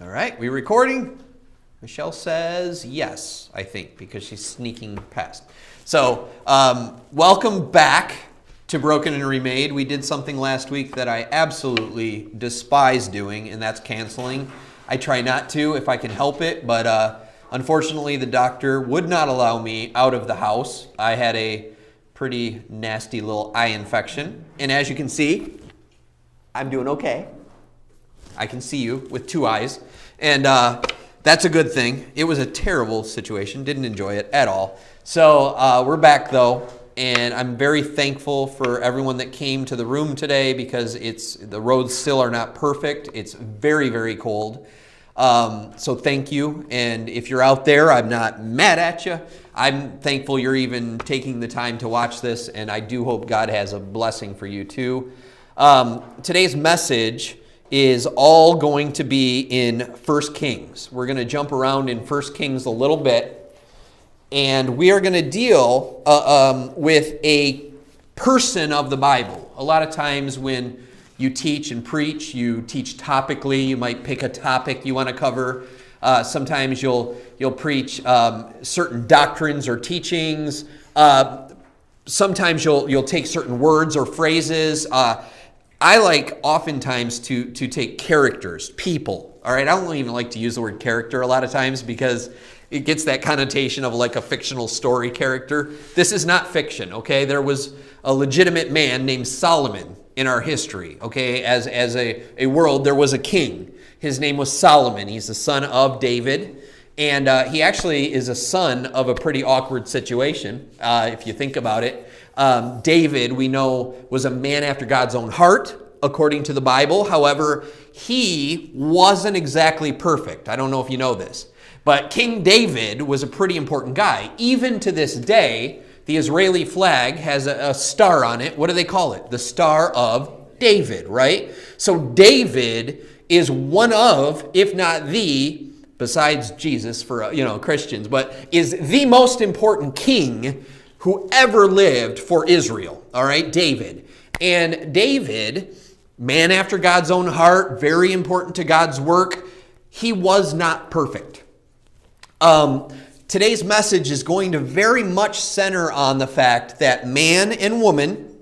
All right, we recording? Michelle says yes, I think, because she's sneaking past. So, welcome back to Broken and Remade. We did something last week that I absolutely despise doing, and that's canceling. I try not to if I can help it, but unfortunately the doctor would not allow me out of the house. I had a pretty nasty little eye infection, and as you can see, I'm doing okay. I can see you with two eyes, and that's a good thing. It was a terrible situation. Didn't enjoy it at all. So we're back, though, and I'm very thankful for everyone that came to the room today because the roads still are not perfect. It's very, very cold. So thank you, and if you're out there, I'm not mad at you. I'm thankful you're even taking the time to watch this, and I do hope God has a blessing for you, too. Today's message is all going to be in 1 Kings. We're going to jump around in 1 Kings a little bit, and we are going to deal with a person of the Bible. A lot of times when you teach and preach, you teach topically. You might pick a topic you want to cover. Sometimes you'll preach certain doctrines or teachings. Sometimes you'll take certain words or phrases. I like oftentimes to take characters, people, all right? I don't even like to use the word character a lot of times because it gets that connotation of like a fictional story character. This is not fiction, okay? There was a legitimate man named Solomon in our history, okay? As a world, there was a king. His name was Solomon. He's the son of David, and he actually is a son of a pretty awkward situation, if you think about it. David, we know, was a man after God's own heart, according to the Bible. However, he wasn't exactly perfect. I don't know if you know this. But King David was a pretty important guy. Even to this day, the Israeli flag has a star on it. What do they call it? The Star of David, right? So David is one of, if not the, besides Jesus for Christians, but is the most important king who ever lived for Israel, all right, David. And David, man after God's own heart, very important to God's work, he was not perfect. Today's message is going to very much center on the fact that man and woman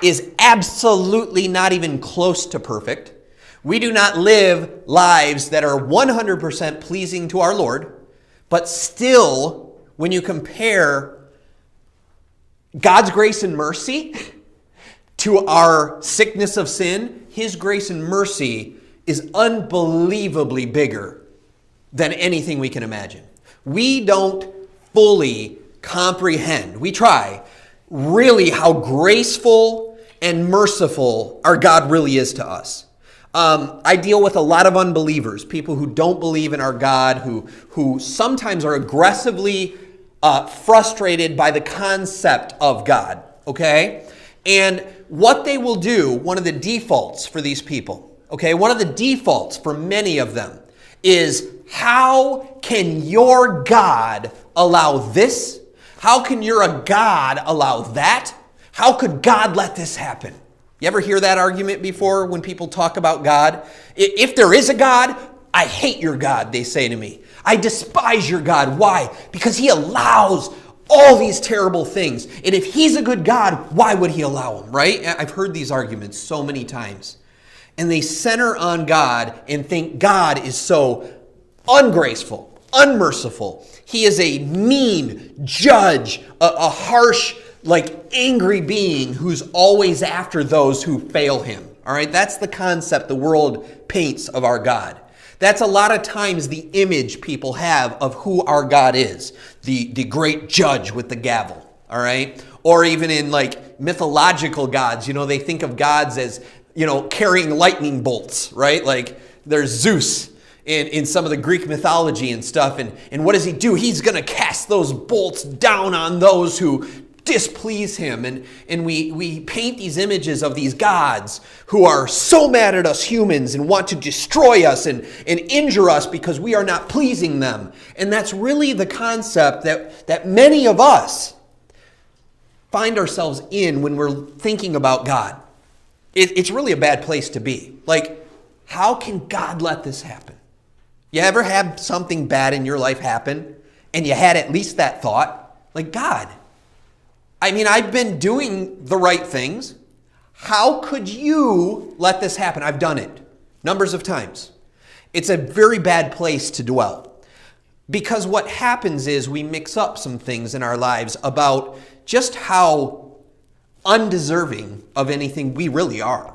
is absolutely not even close to perfect. We do not live lives that are 100% pleasing to our Lord, but still, when you compare God's grace and mercy to our sickness of sin, His grace and mercy is unbelievably bigger than anything we can imagine. We don't fully comprehend, we try, really how graceful and merciful our God really is to us. I deal with a lot of unbelievers, people who don't believe in our God, who sometimes are aggressively frustrated by the concept of God, okay? And what they will do, one of the defaults for these people, okay, one of the defaults for many of them is, how can your God allow this? How can your God allow that? How could God let this happen? You ever hear that argument before when people talk about God? If there is a God, I hate your God, they say to me. I despise your God. Why? Because He allows all these terrible things. And if He's a good God, why would He allow them, right? I've heard these arguments so many times. And they center on God and think God is so ungraceful, unmerciful. He is a mean judge, a harsh, angry being who's always after those who fail Him. All right, that's the concept the world paints of our God. That's a lot of times the image people have of who our God is. The great judge with the gavel, all right? Or even in mythological gods, they think of gods as, carrying lightning bolts, right? Like there's Zeus in some of the Greek mythology and stuff. And what does he do? He's going to cast those bolts down on those who displease him. And we paint these images of these gods who are so mad at us humans and want to destroy us and injure us because we are not pleasing them. And that's really the concept that many of us find ourselves in when we're thinking about God. It's really a bad place to be. How can God let this happen? You ever have something bad in your life happen and you had at least that thought? Like, God, I mean, I've been doing the right things. How could you let this happen? I've done it numbers of times. It's a very bad place to dwell. Because what happens is we mix up some things in our lives about just how undeserving of anything we really are.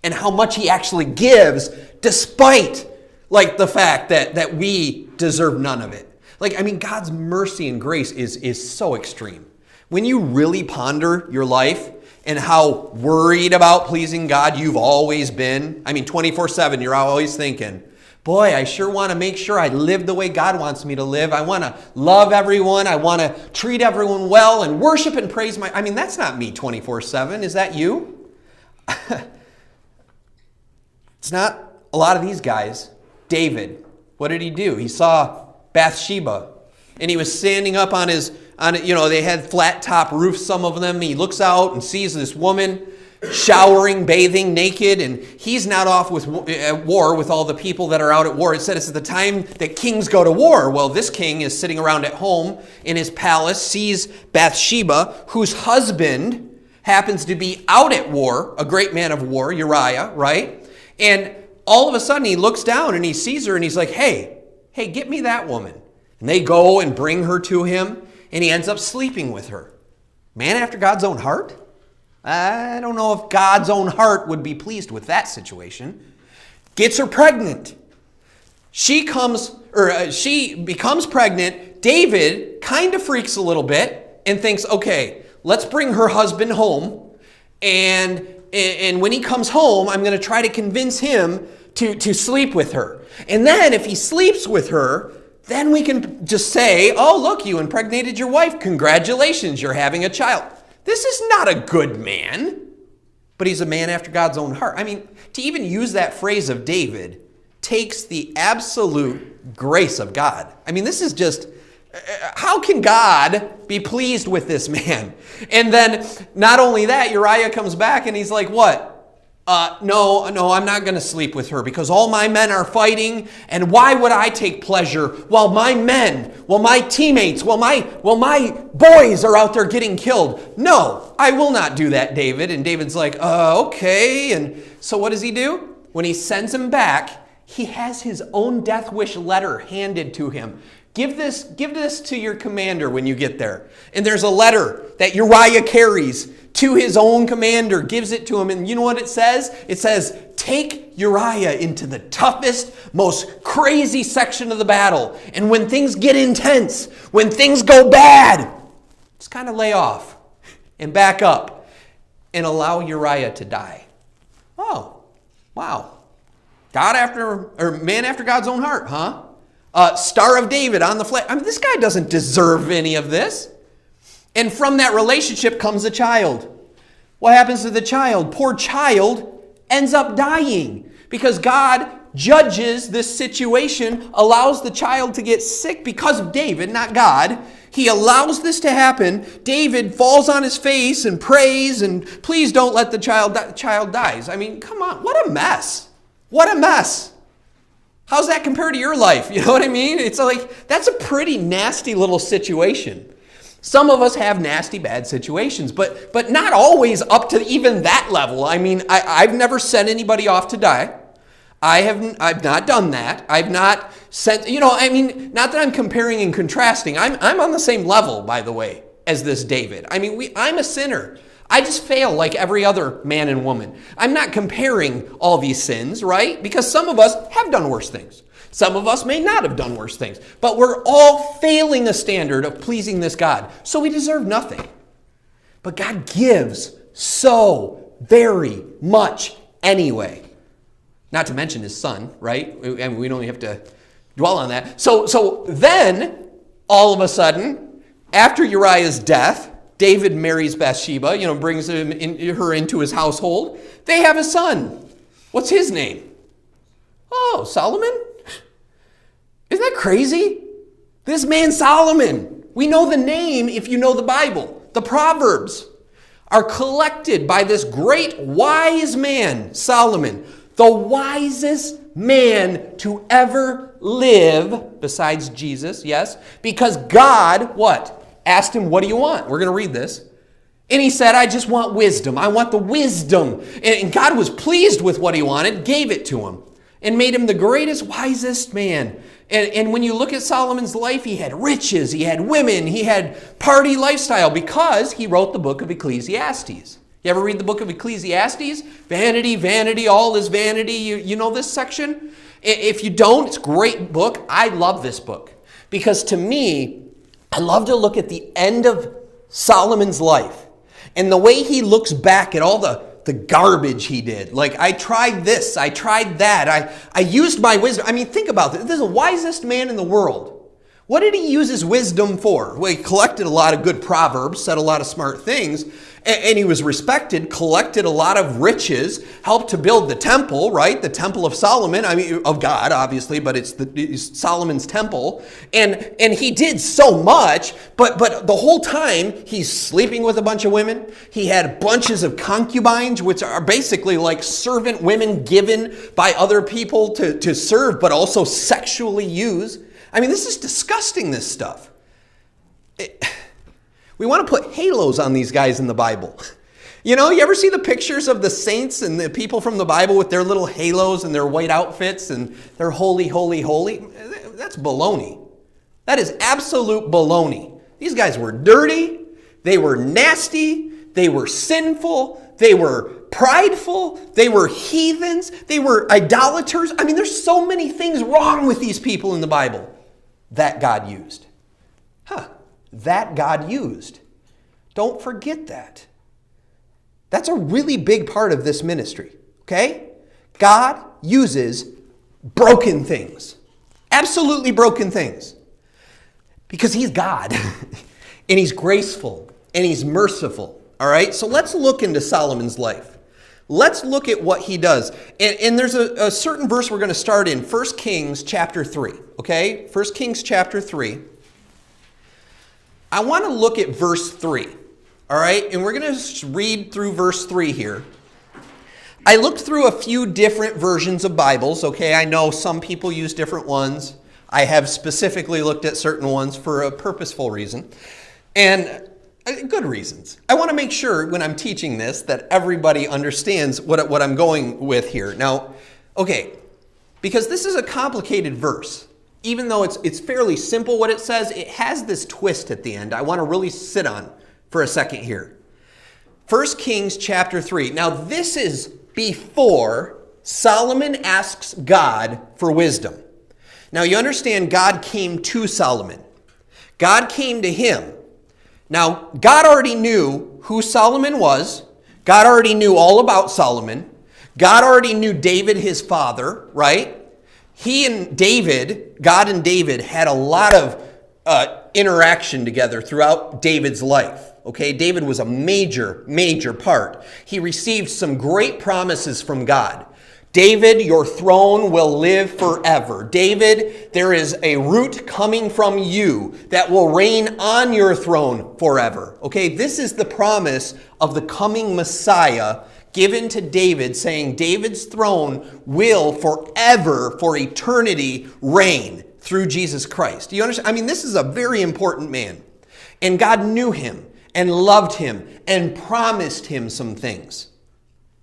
And how much he actually gives despite like the fact that we deserve none of it. Like, I mean, God's mercy and grace is so extreme. When you really ponder your life and how worried about pleasing God you've always been, I mean, 24/7, you're always thinking, boy, I sure want to make sure I live the way God wants me to live. I want to love everyone. I want to treat everyone well and worship and praise I mean, that's not me 24/7. Is that you? It's not a lot of these guys. David, what did he do? He saw Bathsheba, and he was standing up on they had flat top roofs, some of them. He looks out and sees this woman showering, bathing, naked, and he's not off at war with all the people that are out at war. It said it's at the time that kings go to war. Well, this king is sitting around at home in his palace, sees Bathsheba, whose husband happens to be out at war, a great man of war, Uriah, right? And all of a sudden he looks down and he sees her and he's like, hey, get me that woman. And they go and bring her to him and he ends up sleeping with her. Man after God's own heart? I don't know if God's own heart would be pleased with that situation. Gets her pregnant. She becomes pregnant. David kind of freaks a little bit and thinks, okay, let's bring her husband home. And when he comes home, I'm going to try to convince him to sleep with her. And then if he sleeps with her, then we can just say, oh, look, you impregnated your wife. Congratulations, you're having a child. This is not a good man, but he's a man after God's own heart. I mean, to even use that phrase of David takes the absolute grace of God. I mean, this is just, how can God be pleased with this man? And then not only that, Uriah comes back and he's like, what? No, I'm not going to sleep with her because all my men are fighting. And why would I take pleasure while my teammates, while my boys are out there getting killed? No, I will not do that, David. And David's like, okay. And so what does he do? When he sends him back, he has his own death wish letter handed to him. Give this to your commander when you get there. And there's a letter that Uriah carries to his own commander, gives it to him. And you know what it says? It says, take Uriah into the toughest, most crazy section of the battle. And when things get intense, when things go bad, just kind of lay off and back up and allow Uriah to die. Oh, wow. Man after God's own heart, huh? Star of David on the flag. I mean, this guy doesn't deserve any of this. And from that relationship comes a child. What happens to the child? Poor child ends up dying because God judges this situation, allows the child to get sick because of David, not God. He allows this to happen. David falls on his face and prays and please don't let the child die. The child dies. I mean, come on. What a mess. What a mess. How's that compare to your life? You know what I mean? It's like, that's a pretty nasty little situation. Some of us have nasty, bad situations, but not always up to even that level. I mean, I've never sent anybody off to die. I've not done that. I've not sent, not that I'm comparing and contrasting. I'm on the same level, by the way, as this David. I mean, I'm a sinner. I just fail like every other man and woman. I'm not comparing all these sins, right? Because some of us have done worse things. Some of us may not have done worse things. But we're all failing the standard of pleasing this God. So we deserve nothing. But God gives so very much anyway. Not to mention his son, right? And we don't have to dwell on that. So then, all of a sudden, after Uriah's death, David marries Bathsheba, brings her into his household. They have a son. What's his name? Oh, Solomon? Isn't that crazy? This man Solomon. We know the name if you know the Bible. The Proverbs are collected by this great wise man, Solomon. The wisest man to ever live, besides Jesus, yes, because God, what? Asked him, what do you want? We're going to read this. And he said, I just want wisdom. I want the wisdom. And God was pleased with what he wanted, gave it to him, and made him the greatest, wisest man. And when you look at Solomon's life, he had riches, he had women, he had party lifestyle because he wrote the book of Ecclesiastes. You ever read the book of Ecclesiastes? Vanity, vanity, all is vanity. You know this section? If you don't, it's a great book. I love this book because to me, I love to look at the end of Solomon's life and the way he looks back at all the garbage he did. Like, I tried this, I tried that, I used my wisdom. I mean, think about this. This is the wisest man in the world. What did he use his wisdom for? Well, he collected a lot of good proverbs, said a lot of smart things, and he was respected, collected a lot of riches, helped to build the temple, right? The temple of Solomon, I mean, of God, obviously, but it's Solomon's temple. And he did so much, but the whole time, he's sleeping with a bunch of women. He had bunches of concubines, which are basically like servant women given by other people to serve, but also sexually use. I mean, this is disgusting, this stuff. We want to put halos on these guys in the Bible. You know, you ever see the pictures of the saints and the people from the Bible with their little halos and their white outfits and they're holy, holy, holy? That's baloney. That is absolute baloney. These guys were dirty. They were nasty. They were sinful. They were prideful. They were heathens. They were idolaters. I mean, there's so many things wrong with these people in the Bible that God used. That God used. Don't forget that. That's a really big part of this ministry, okay? God uses broken things. Absolutely broken things. Because he's God. And he's graceful. And he's merciful. All right? So let's look into Solomon's life. Let's look at what he does. And there's a certain verse we're going to start in. 1 Kings chapter 3. Okay? 1 Kings chapter 3. I want to look at verse 3, all right? And we're going to read through verse 3 here. I looked through a few different versions of Bibles, okay? I know some people use different ones. I have specifically looked at certain ones for a purposeful reason, and good reasons. I want to make sure when I'm teaching this that everybody understands what I'm going with here. Now, okay, because this is a complicated verse. Even though it's fairly simple what it says, it has this twist at the end I want to really sit on for a second here. 1 Kings chapter 3. Now this is before Solomon asks God for wisdom. Now you understand God came to Solomon. God came to him. Now God already knew who Solomon was. God already knew all about Solomon. God already knew David, his father, right? God and David had a lot of interaction together throughout David's life. Okay, David was a major, major part. He received some great promises from God. David, your throne will live forever. David, there is a root coming from you that will reign on your throne forever. Okay, this is the promise of the coming Messiah given to David, saying David's throne will forever, for eternity, reign through Jesus Christ. Do you understand? I mean, this is a very important man. And God knew him and loved him and promised him some things.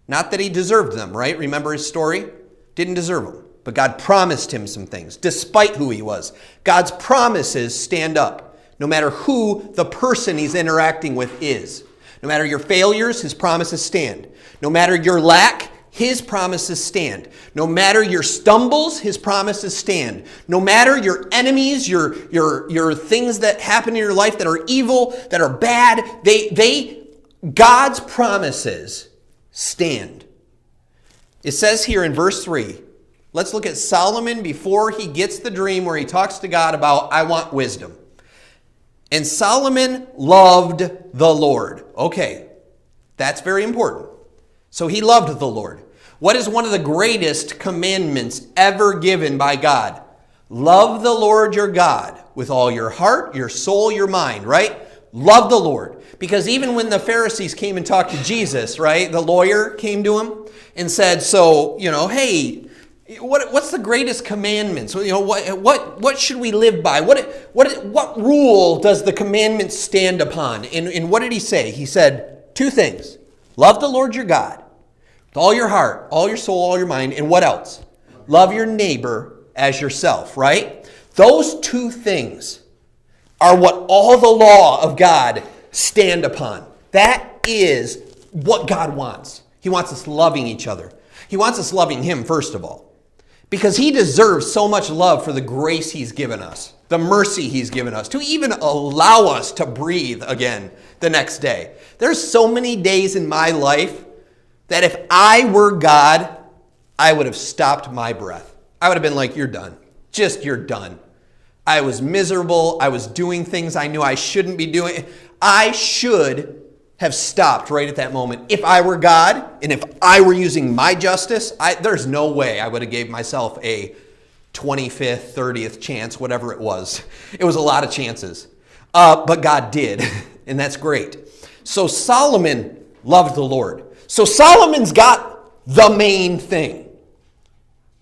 Not that he deserved them, right? Remember his story? Didn't deserve them. But God promised him some things, despite who he was. God's promises stand up, no matter who the person he's interacting with is. No matter your failures, his promises stand. No matter your lack, his promises stand. No matter your stumbles, his promises stand. No matter your enemies, your things that happen in your life that are evil, that are bad, God's promises stand. It says here in verse 3, let's look at Solomon before he gets the dream where he talks to God about, I want wisdom. And Solomon loved the Lord. Okay, that's very important. So he loved the Lord. What is one of the greatest commandments ever given by God? Love the Lord your God with all your heart, your soul, your mind, right? Love the Lord. Because even when the Pharisees came and talked to Jesus, right, the lawyer came to him and said, so, hey, What's the greatest commandment? So, what should we live by? What rule does the commandment stand upon? And what did he say? He said two things. Love the Lord your God with all your heart, all your soul, all your mind. And what else? Love your neighbor as yourself, right? Those two things are what all the law of God stand upon. That is what God wants. He wants us loving each other. He wants us loving him, first of all, because he deserves so much love for the grace he's given us, the mercy he's given us, to even allow us to breathe again the next day. There's so many days in my life that if I were God, I would have stopped my breath. I would have been like, you're done. Just, you're done. I was miserable. I was doing things I knew I shouldn't be doing. I should have stopped right at that moment. If I were God and if I were using my justice, there's no way I would have gave myself a 25th, 30th chance, whatever it was. It was a lot of chances. But God did, and that's great. So Solomon loved the Lord. So Solomon's got the main thing.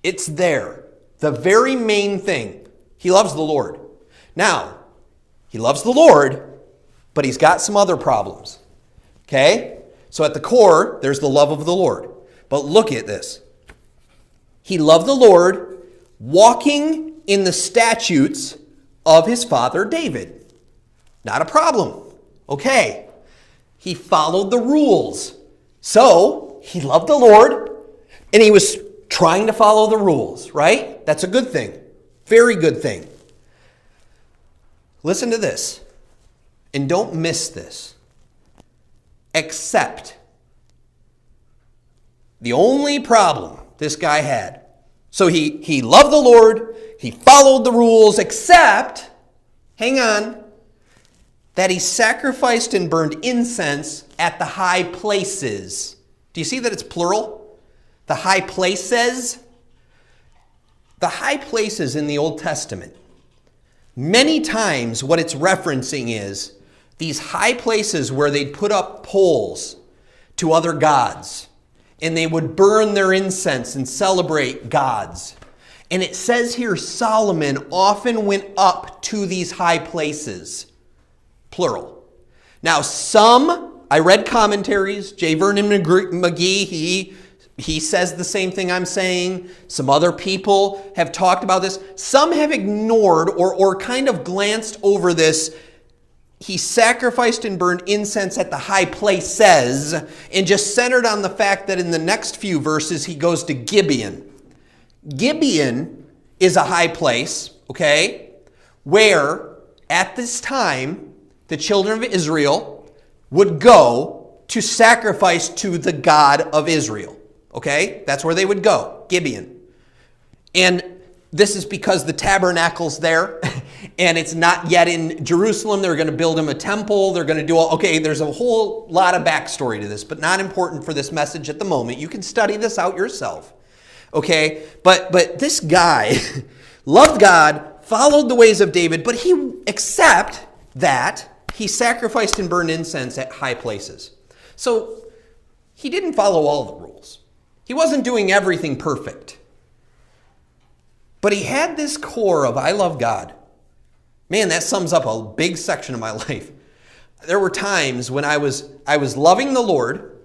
It's there. The very main thing. He loves the Lord. Now, he loves the Lord, but he's got some other problems. Okay? So at the core, there's the love of the Lord. But look at this. He loved the Lord, walking in the statutes of his father David. Not a problem. Okay. He followed the rules. So, he loved the Lord, and he was trying to follow the rules, right? That's a good thing. Very good thing. Listen to this, and don't miss this. Except, the only problem this guy had, so he loved the Lord, he followed the rules, except, hang on, that he sacrificed and burned incense at the high places. Do you see that it's plural? The high places? The high places in the Old Testament. Many times what it's referencing is these high places where they'd put up poles to other gods. And they would burn their incense and celebrate gods. And it says here Solomon often went up to these high places. Plural. Now I read commentaries. J. Vernon McGee, he says the same thing I'm saying. Some other people have talked about this. Some have ignored or kind of glanced over this. He sacrificed and burned incense at the high places and just centered on the fact that in the next few verses he goes to Gibeon. Gibeon is a high place, okay, where at this time the children of Israel would go to sacrifice to the God of Israel. Okay? That's where they would go, Gibeon. And this is because the tabernacle's there, and it's not yet in Jerusalem. They're going to build him a temple. They're going to do there's a whole lot of backstory to this, but not important for this message at the moment. You can study this out yourself. Okay? But this guy loved God, followed the ways of David, but except that he sacrificed and burned incense at high places. So he didn't follow all the rules. He wasn't doing everything perfect. But he had this core of, I love God. Man, that sums up a big section of my life. There were times when I was loving the Lord.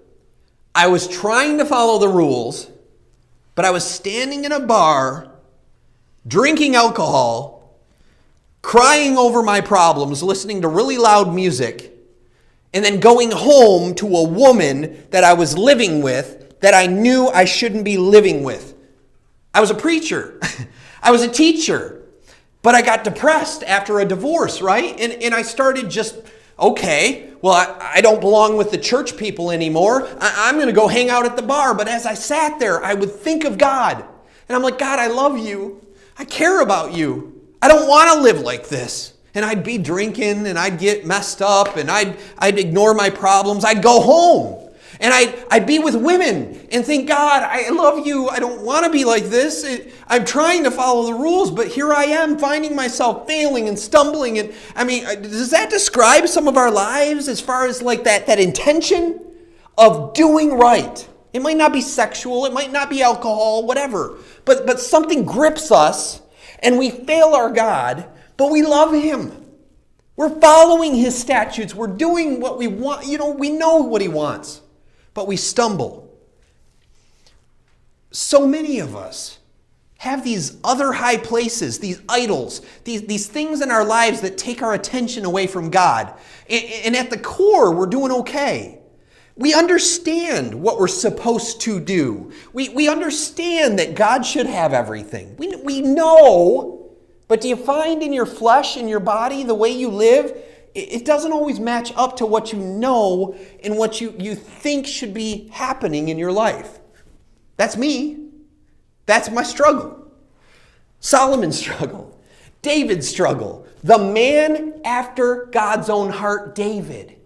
I was trying to follow the rules, but I was standing in a bar, drinking alcohol, crying over my problems, listening to really loud music, and then going home to a woman that I was living with that I knew I shouldn't be living with. I was a preacher. I was a teacher. But I got depressed after a divorce, right? And I started just, okay, well, I don't belong with the church people anymore. I'm going to go hang out at the bar. But as I sat there, I would think of God. And I'm like, God, I love you. I care about you. I don't want to live like this. And I'd be drinking and I'd get messed up and I'd ignore my problems. I'd go home and I'd be with women and think, God, I love you. I don't want to be like this. I'm trying to follow the rules, but here I am finding myself failing and stumbling. And I mean, does that describe some of our lives as far as like that intention of doing right? It might not be sexual, it might not be alcohol, whatever. But something grips us and we fail our God, but we love him. We're following his statutes. We're doing what we want. We know what he wants, but we stumble. So many of us have these other high places, these idols, these things in our lives that take our attention away from God. And at the core, we're doing okay. We understand what we're supposed to do. We understand that God should have everything. We know, but do you find in your flesh, in your body, the way you live, it doesn't always match up to what you know and what you think should be happening in your life. That's me. That's my struggle. Solomon's struggle. David's struggle. The man after God's own heart, David.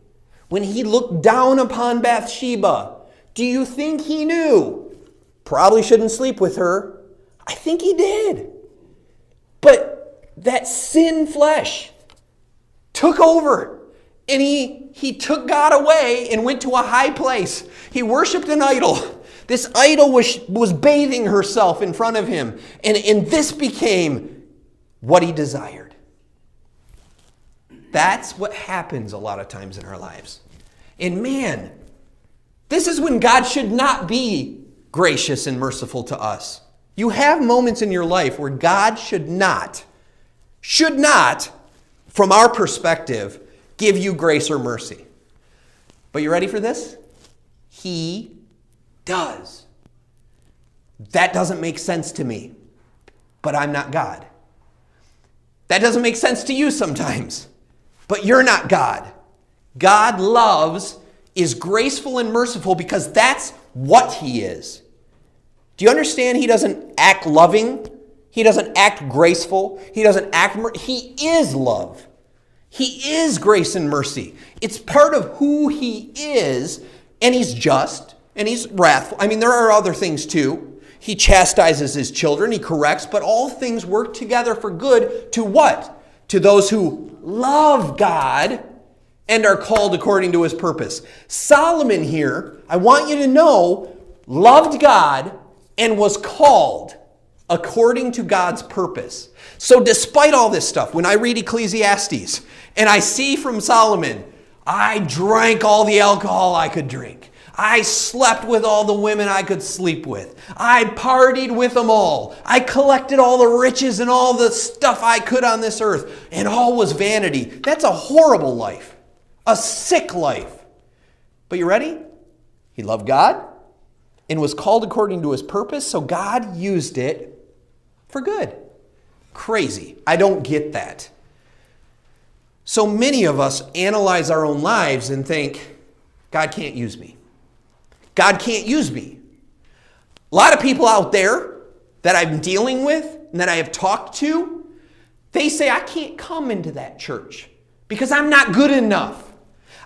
When he looked down upon Bathsheba, do you think he knew? Probably shouldn't sleep with her. I think he did. But that sin flesh took over. And he took God away and went to a high place. He worshiped an idol. This idol was bathing herself in front of him. And this became what he desired. That's what happens a lot of times in our lives. And man, this is when God should not be gracious and merciful to us. You have moments in your life where God should not, from our perspective, give you grace or mercy. But you ready for this? He does. That doesn't make sense to me, but I'm not God. That doesn't make sense to you sometimes, but you're not God. God loves, is graceful and merciful because that's what he is. Do you understand? He doesn't act loving. He doesn't act graceful. He doesn't act, he is love. He is grace and mercy. It's part of who he is, and he's just. And he's wrathful. I mean, there are other things too. He chastises his children. He corrects. But all things work together for good to what? To those who love God and are called according to his purpose. Solomon here, I want you to know, loved God and was called according to God's purpose. So despite all this stuff, when I read Ecclesiastes and I see from Solomon, I drank all the alcohol I could drink. I slept with all the women I could sleep with. I partied with them all. I collected all the riches and all the stuff I could on this earth. And all was vanity. That's a horrible life. A sick life. But you ready? He loved God and was called according to his purpose. So God used it for good. Crazy. I don't get that. So many of us analyze our own lives and think, God can't use me. God can't use me. A lot of people out there that I'm dealing with and that I have talked to, they say, I can't come into that church because I'm not good enough.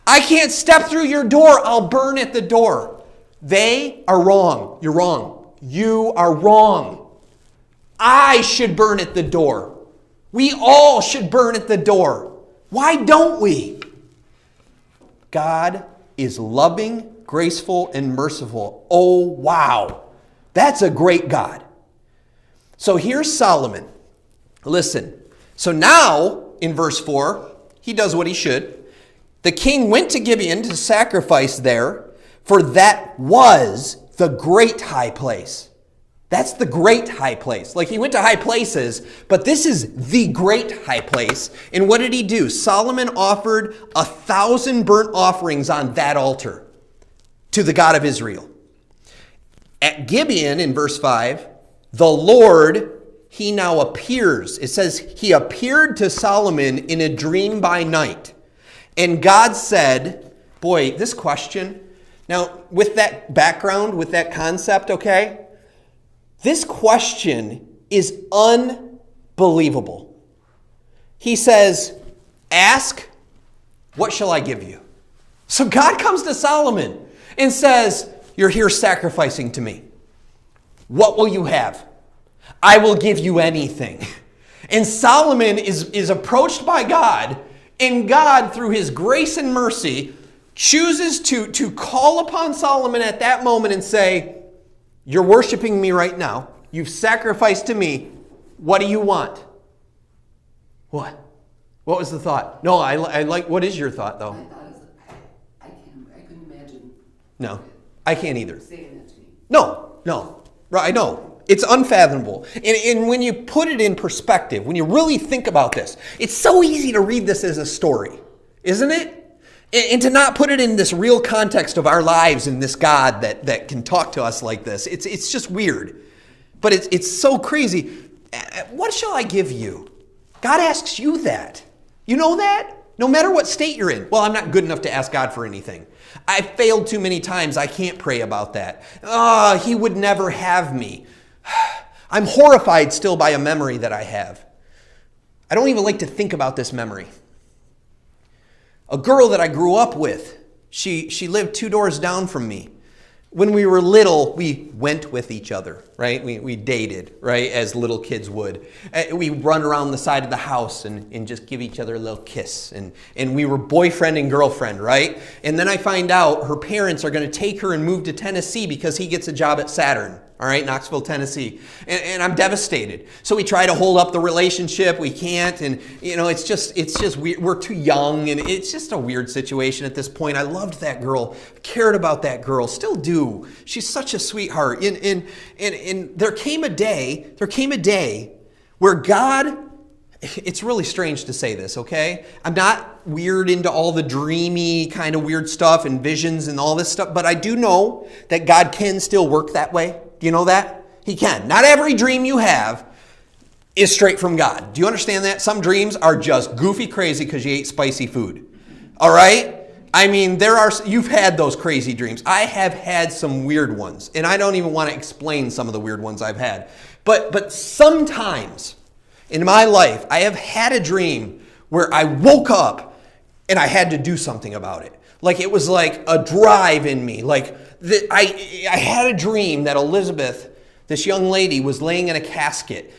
I can't step through your door. I'll burn at the door. They are wrong. You're wrong. You are wrong. I should burn at the door. We all should burn at the door. Why don't we? God is loving, graceful, and merciful. Oh, wow. That's a great God. So here's Solomon. Listen. So now, in verse 4, he does what he should. The king went to Gibeon to sacrifice there, for that was the great high place. That's the great high place. Like, he went to high places, but this is the great high place. And what did he do? Solomon offered 1,000 burnt offerings on that altar to the God of Israel. At Gibeon, in verse 5, the Lord, he now appears. It says, he appeared to Solomon in a dream by night. And God said, boy, this question, now with that background, with that concept, okay, this question is unbelievable. He says, ask, what shall I give you? So God comes to Solomon and says, you're here sacrificing to me. What will you have? I will give you anything. And Solomon is approached by God, and God, through his grace and mercy, chooses to call upon Solomon at that moment and say, you're worshiping me right now. You've sacrificed to me. What do you want? What? What was the thought? No, I like, what is your thought, though? I thought it was, I couldn't imagine. No, I can't either. Saying that to me. No. Right, I know. It's unfathomable. And when you put it in perspective, when you really think about this, it's so easy to read this as a story, isn't it? And to not put it in this real context of our lives and this God that can talk to us like this. It's just weird. But it's so crazy. What shall I give you? God asks you that. You know that? No matter what state you're in. Well, I'm not good enough to ask God for anything. I've failed too many times. I can't pray about that. He would never have me. I'm horrified still by a memory that I have. I don't even like to think about this memory. A girl that I grew up with, she lived 2 doors down from me. When we were little, we went with each other, right? We dated, right, as little kids would. We run around the side of the house and just give each other a little kiss. And we were boyfriend and girlfriend, right? And then I find out her parents are going to take her and move to Tennessee because he gets a job at Saturn. All right, Knoxville, Tennessee. And I'm devastated. So we try to hold up the relationship. We can't. And, it's just weird. We're too young. And it's just a weird situation at this point. I loved that girl, cared about that girl, still do. She's such a sweetheart. And there came a day where God, it's really strange to say this, okay? I'm not weird into all the dreamy kind of weird stuff and visions and all this stuff, but I do know that God can still work that way. Do you know that? He can. Not every dream you have is straight from God. Do you understand that? Some dreams are just goofy crazy because you ate spicy food. All right? I mean, you've had those crazy dreams. I have had some weird ones, and I don't even want to explain some of the weird ones I've had. But sometimes in my life, I have had a dream where I woke up and I had to do something about it. Like it was like a drive in me. Like I had a dream that Elizabeth, this young lady, was laying in a casket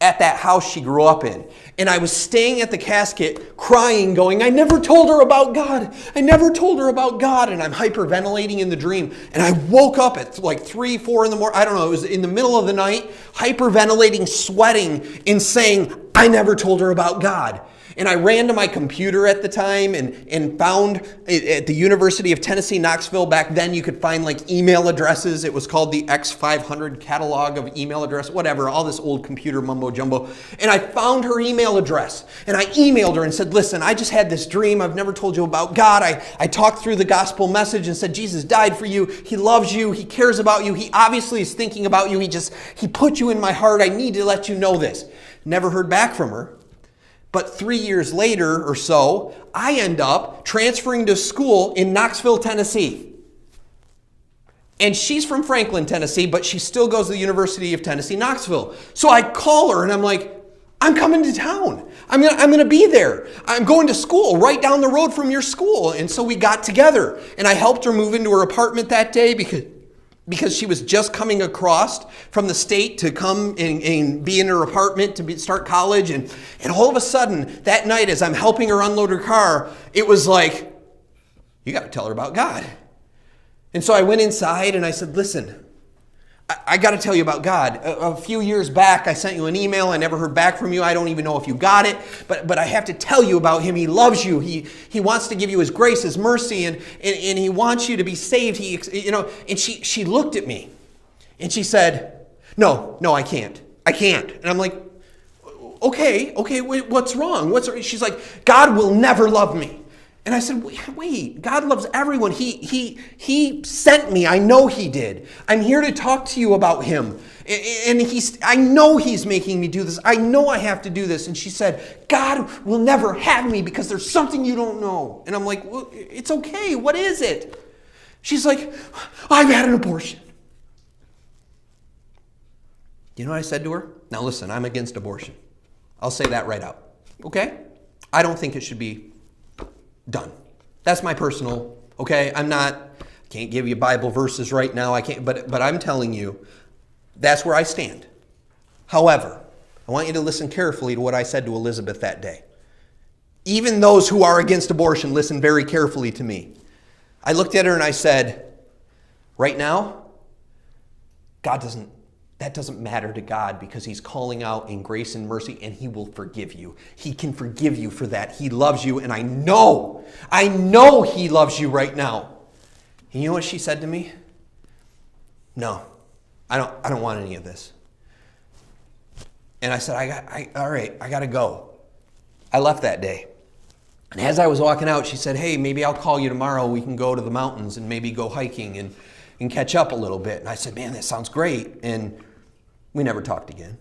at that house she grew up in. And I was staying at the casket crying, going, I never told her about God. I never told her about God. And I'm hyperventilating in the dream. And I woke up at like 3, 4 in the morning. I don't know. It was in the middle of the night, hyperventilating, sweating, and saying, I never told her about God. And I ran to my computer at the time and found at the University of Tennessee, Knoxville, back then you could find like email addresses. It was called the X500 catalog of email address, whatever, all this old computer mumbo jumbo. And I found her email address and I emailed her and said, listen, I just had this dream. I've never told you about God. I talked through the gospel message and said, Jesus died for you. He loves you. He cares about you. He obviously is thinking about you. He put you in my heart. I need to let you know this. Never heard back from her. But 3 years later or so, I end up transferring to school in Knoxville, Tennessee. And she's from Franklin, Tennessee, but she still goes to the University of Tennessee, Knoxville. So I call her and I'm like, I'm coming to town. I'm gonna be there. I'm going to school right down the road from your school. And so we got together and I helped her move into her apartment that day because she was just coming across from the state to come and be in her apartment to start college. And all of a sudden, that night as I'm helping her unload her car, it was like, you got to tell her about God. And so I went inside and I said, listen, I got to tell you about God. A few years back, I sent you an email. I never heard back from you. I don't even know if you got it. But I have to tell you about him. He loves you. He wants to give you his grace, his mercy, and he wants you to be saved. And she looked at me and she said, no, I can't. I can't. And I'm like, okay, what's wrong? She's like, God will never love me. And I said, wait, God loves everyone. He sent me. I know he did. I'm here to talk to you about him. And I know he's making me do this. I know I have to do this. And she said, God will never have me because there's something you don't know. And I'm like, well, it's okay. What is it? She's like, I've had an abortion. You know what I said to her? Now listen, I'm against abortion. I'll say that right out. Okay? I don't think it should be done. That's my personal, okay? Can't give you Bible verses right now. I can't, but I'm telling you, that's where I stand. However, I want you to listen carefully to what I said to Elizabeth that day. Even those who are against abortion, listen very carefully to me. I looked at her and I said, right now, that doesn't matter to God because he's calling out in grace and mercy and he will forgive you. He can forgive you for that. He loves you and I know he loves you right now. And you know what she said to me? No, I don't want any of this. And I said, all right, I got to go. I left that day. And as I was walking out, she said, hey, maybe I'll call you tomorrow. We can go to the mountains and maybe go hiking and catch up a little bit. And I said, man, that sounds great. And we never talked again.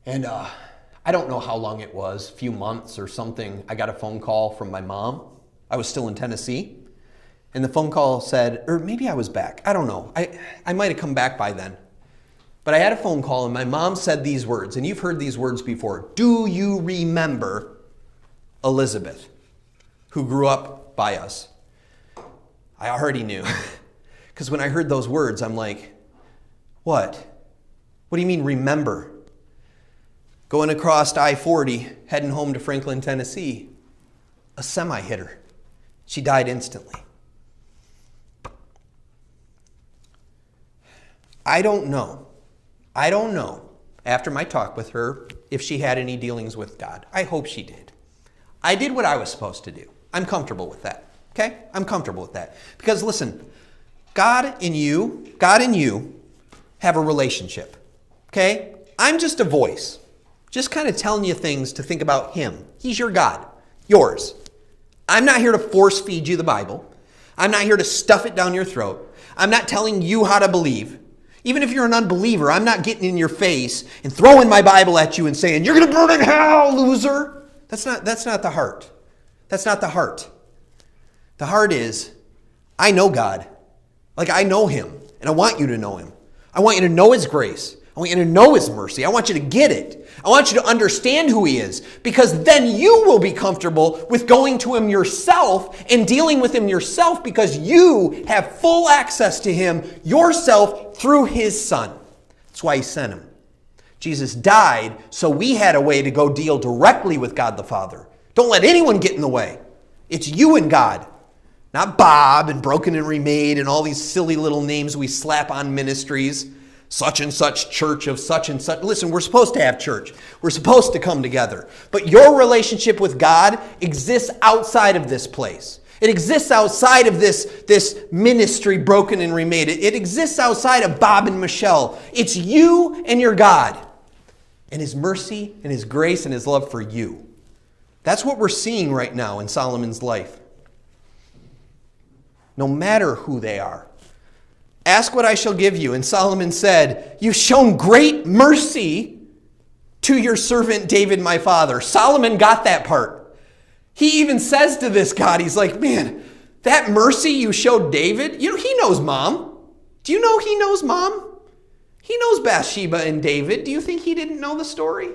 And I don't know how long it was, a few months or something. I got a phone call from my mom. I was still in Tennessee. And the phone call said, or maybe I was back. I don't know. I might have come back by then. But I had a phone call and my mom said these words, and you've heard these words before. Do you remember Elizabeth, who grew up by us? I already knew. Because when I heard those words, I'm like, what? What do you mean remember? Going across I-40, heading home to Franklin, Tennessee, a semi hit her. She died instantly. I don't know after my talk with her if she had any dealings with God. I hope she did. I did what I was supposed to do. I'm comfortable with that. Okay? I'm comfortable with that. Because listen, God and you have a relationship. Okay? I'm just a voice. Just kind of telling you things to think about him. He's your God. Yours. I'm not here to force feed you the Bible. I'm not here to stuff it down your throat. I'm not telling you how to believe. Even if you're an unbeliever, I'm not getting in your face and throwing my Bible at you and saying, you're going to burn in hell, loser. That's not the heart. That's not the heart. The heart is, I know God. Like I know him, and I want you to know him. I want you to know his grace. I want you to know his mercy. I want you to get it. I want you to understand who he is, because then you will be comfortable with going to him yourself and dealing with him yourself, because you have full access to him yourself through his son. That's why he sent him. Jesus died so we had a way to go deal directly with God the Father. Don't let anyone get in the way. It's you and God, not Bob and Broken and Remade and all these silly little names we slap on ministries. Such and such church of such and such. Listen, we're supposed to have church. We're supposed to come together. But your relationship with God exists outside of this place. It exists outside of this ministry, Broken and Remade. It exists outside of Bob and Michelle. It's you and your God. And his mercy and his grace and his love for you. That's what we're seeing right now in Solomon's life. No matter who they are. Ask what I shall give you. And Solomon said, you've shown great mercy to your servant David, my father. Solomon got that part. He even says to this God, he's like, man, that mercy you showed David, he knows mom. Do you know he knows mom? He knows Bathsheba and David. Do you think he didn't know the story?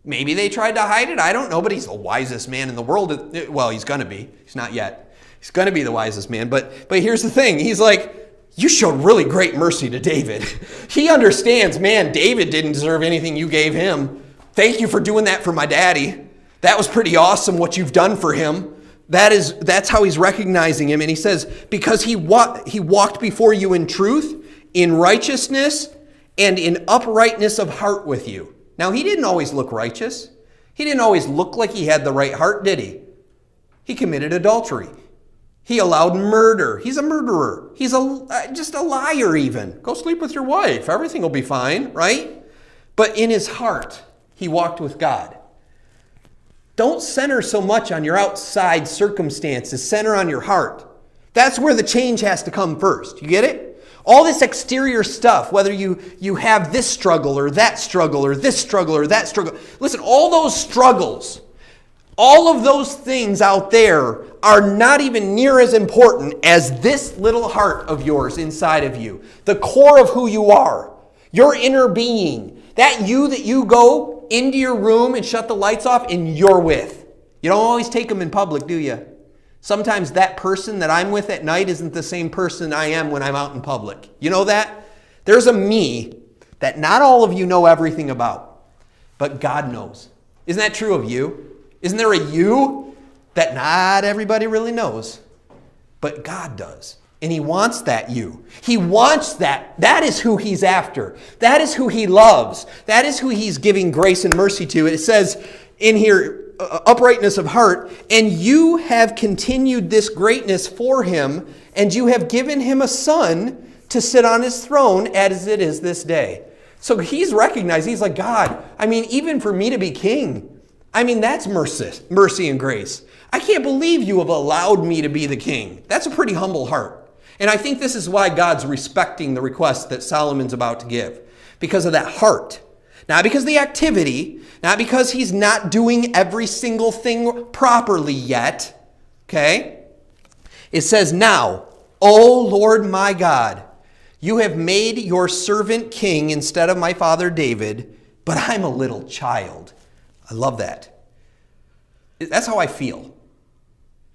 Maybe they tried to hide it. I don't know, but he's the wisest man in the world. Well, he's going to be. He's not yet. He's going to be the wisest man. But here's the thing. He's like, you showed really great mercy to David. He understands, man, David didn't deserve anything you gave him. Thank you for doing that for my daddy. That was pretty awesome what you've done for him. That's how he's recognizing him. And he says, because he walked before you in truth, in righteousness, and in uprightness of heart with you. Now, he didn't always look righteous. He didn't always look like he had the right heart, did he? He committed adultery. He allowed murder. He's a murderer. He's just a liar even. Go sleep with your wife. Everything will be fine, right? But in his heart, he walked with God. Don't center so much on your outside circumstances. Center on your heart. That's where the change has to come first. You get it? All this exterior stuff, whether you have this struggle or that struggle or this struggle or that struggle. Listen, all those struggles, all of those things out there are not even near as important as this little heart of yours inside of you. The core of who you are. Your inner being. That you go into your room and shut the lights off and you're with. You don't always take them in public, do you? Sometimes that person that I'm with at night isn't the same person I am when I'm out in public. You know that? There's a me that not all of you know everything about, but God knows. Isn't that true of you? Isn't there a you that not everybody really knows? but God does. And he wants that you. He wants that. That is who he's after. That is who he loves. That is who he's giving grace and mercy to. It says in here, uprightness of heart, and you have continued this greatness for him, and you have given him a son to sit on his throne as it is this day. So he's recognized, he's like, God, I mean, even for me to be king, I mean, that's mercy and grace. I can't believe you have allowed me to be the king. That's a pretty humble heart. And I think this is why God's respecting the request that Solomon's about to give. Because of that heart. Not because of the activity. Not because he's not doing every single thing properly yet. Okay? It says, now, O Lord my God, you have made your servant king instead of my father David, but I'm a little child. I love that. That's how I feel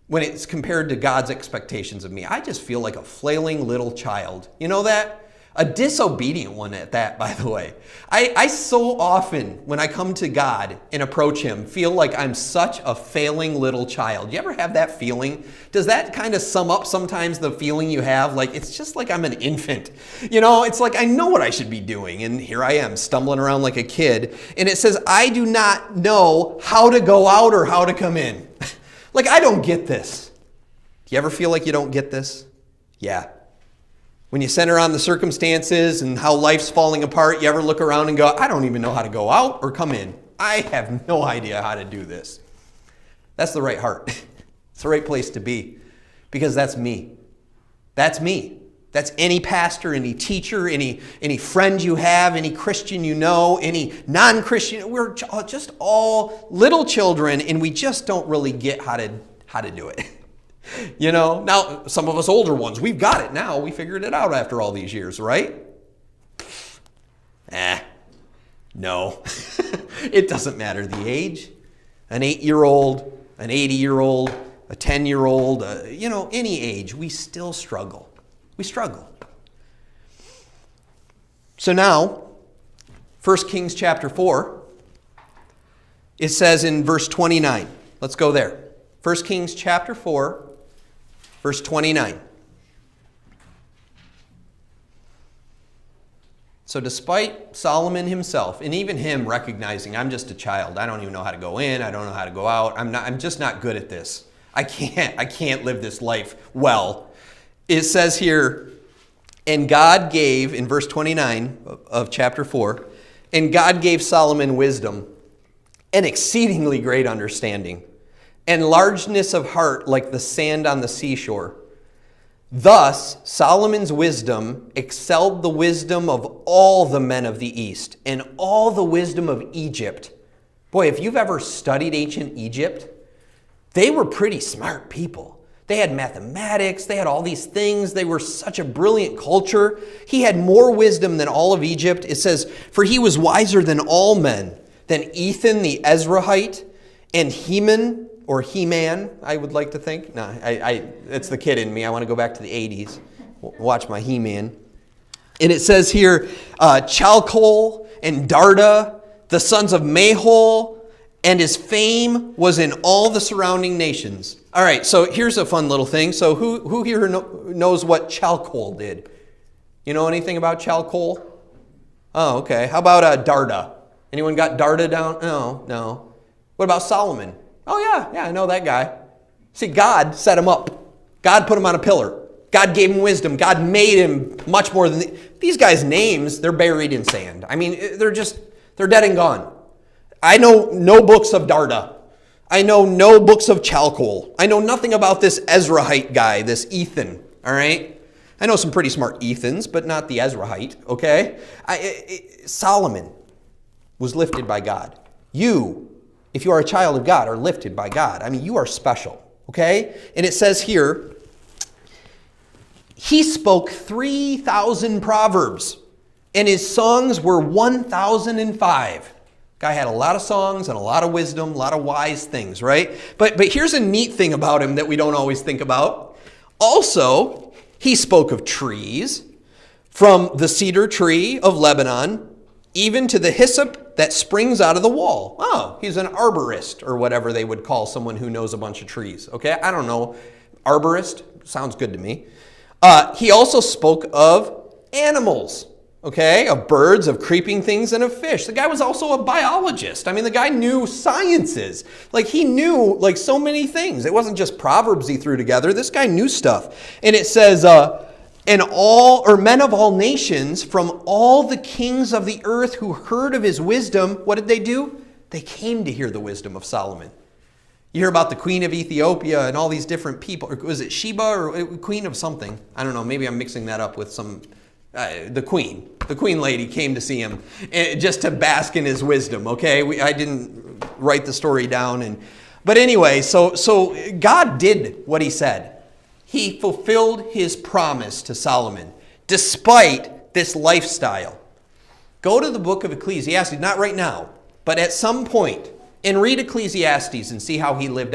when it's compared to God's expectations of me. I just feel like a flailing little child. You know that? A disobedient one at that, by the way. I so often, when I come to God and approach him, feel like I'm such a failing little child. You ever have that feeling? Does that kind of sum up sometimes the feeling you have? Like, it's just like I'm an infant. You know, it's like I know what I should be doing, and here I am, stumbling around like a kid. And it says, I do not know how to go out or how to come in. Like, I don't get this. Do you ever feel like you don't get this? Yeah. When you center on the circumstances and how life's falling apart, you ever look around and go, I don't even know how to go out or come in. I have no idea how to do this. That's the right heart. It's the right place to be. Because that's me. That's me. That's any pastor, any teacher, any friend you have, any Christian you know, any non-Christian. We're just all little children, and we just don't really get how to do it. You know, now some of us older ones, we've got it now. We figured it out after all these years, right? No. It doesn't matter the age. An 8-year-old, an 80-year-old, a 10-year-old, any age, we still struggle. We struggle. So now, 1 Kings chapter 4, it says in verse 29. Let's go there. 1 Kings chapter 4, verse 29. So despite Solomon himself, and even him recognizing, I'm just a child. I don't even know how to go in. I don't know how to go out. I'm just not good at this. I can't live this life well. It says here, and God gave, in verse 29 of chapter 4, and God gave Solomon wisdom and exceedingly great understanding, and largeness of heart like the sand on the seashore. Thus Solomon's wisdom excelled the wisdom of all the men of the East, and all the wisdom of Egypt. Boy, if you've ever studied ancient Egypt, they were pretty smart people. They had mathematics, they had all these things. They were such a brilliant culture. He had more wisdom than all of Egypt. It says, for he was wiser than all men, than Ethan the Ezrahite, and Heman, or He-Man, I would like to think. No, it's the kid in me. I want to go back to the 80s. Watch my He-Man. And it says here, Chalcol and Darda, the sons of Mahol, and his fame was in all the surrounding nations. All right, so here's a fun little thing. So who here knows what Chalcol did? You know anything about Chalcol? Oh, okay. How about Darda? Anyone got Darda down? No. What about Solomon? Oh, yeah, I know that guy. See, God set him up. God put him on a pillar. God gave him wisdom. God made him much more than... These guys' names, they're buried in sand. I mean, they're dead and gone. I know no books of Darda. I know no books of Chalcol. I know nothing about this Ezrahite guy, this Ethan, all right? I know some pretty smart Ethans, but not the Ezrahite, okay? Solomon was lifted by God. You, if you are a child of God, are lifted by God. I mean, you are special, okay? And it says here, he spoke 3,000 proverbs, and his songs were 1,005. Guy had a lot of songs and a lot of wisdom, a lot of wise things, right? But here's a neat thing about him that we don't always think about. Also, he spoke of trees, from the cedar tree of Lebanon, even to the hyssop that springs out of the wall. Oh, he's an arborist, or whatever they would call someone who knows a bunch of trees, okay? I don't know. Arborist? sounds good to me. He also spoke of animals, okay, of birds, of creeping things, and of fish. The guy was also a biologist. I mean, the guy knew sciences. Like, he knew, like, so many things. It wasn't just Proverbs he threw together. This guy knew stuff. And it says, and men of all nations from all the kings of the earth who heard of his wisdom, what did they do? They came to hear the wisdom of Solomon. You hear about the queen of Ethiopia and all these different people. Or was it Sheba or queen of something? I don't know. Maybe I'm mixing that up with some... the queen lady came to see him just to bask in his wisdom, okay? I didn't write the story down. But anyway, so God did what he said. He fulfilled his promise to Solomon, despite this lifestyle. Go to the book of Ecclesiastes, not right now, but at some point, and read Ecclesiastes and see how he lived